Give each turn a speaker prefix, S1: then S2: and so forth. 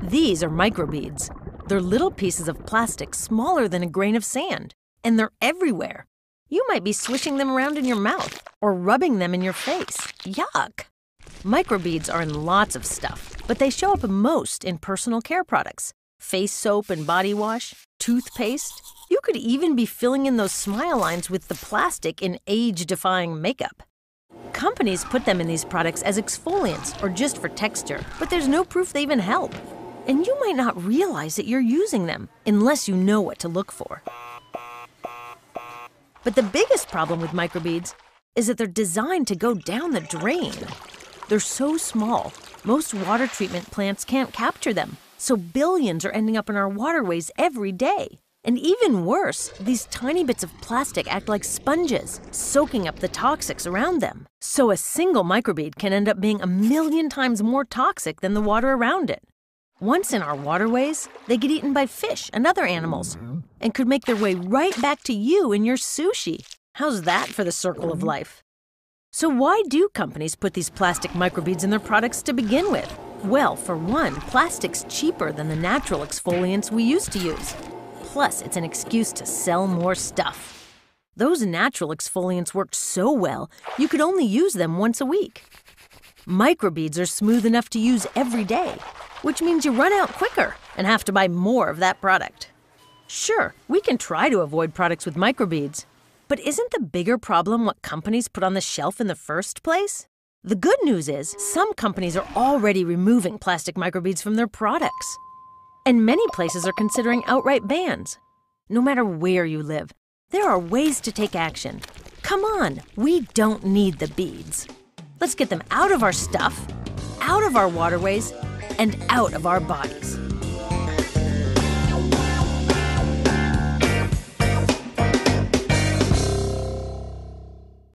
S1: These are microbeads. They're little pieces of plastic smaller than a grain of sand, and they're everywhere. You might be swishing them around in your mouth or rubbing them in your face. Yuck! Microbeads are in lots of stuff, but they show up most in personal care products. Face soap and body wash, toothpaste. You could even be filling in those smile lines with the plastic in age-defying makeup. Companies put them in these products as exfoliants or just for texture, but there's no proof they even help. And you might not realize that you're using them unless you know what to look for. But the biggest problem with microbeads is that they're designed to go down the drain. They're so small, most water treatment plants can't capture them, so billions are ending up in our waterways every day. And even worse, these tiny bits of plastic act like sponges, soaking up the toxics around them. So a single microbead can end up being 1,000,000 times more toxic than the water around it. Once in our waterways, they get eaten by fish and other animals and could make their way right back to you in your sushi. How's that for the circle of life? So why do companies put these plastic microbeads in their products to begin with? Well, for one, plastic's cheaper than the natural exfoliants we used to use. Plus, it's an excuse to sell more stuff. Those natural exfoliants worked so well, you could only use them once a week. Microbeads are smooth enough to use every day, which means you run out quicker and have to buy more of that product. Sure, we can try to avoid products with microbeads, but isn't the bigger problem what companies put on the shelf in the first place? The good news is some companies are already removing plastic microbeads from their products. And many places are considering outright bans. No matter where you live, there are ways to take action. Come on, we don't need the beads. Let's get them out of our stuff, out of our waterways, and out of our bodies.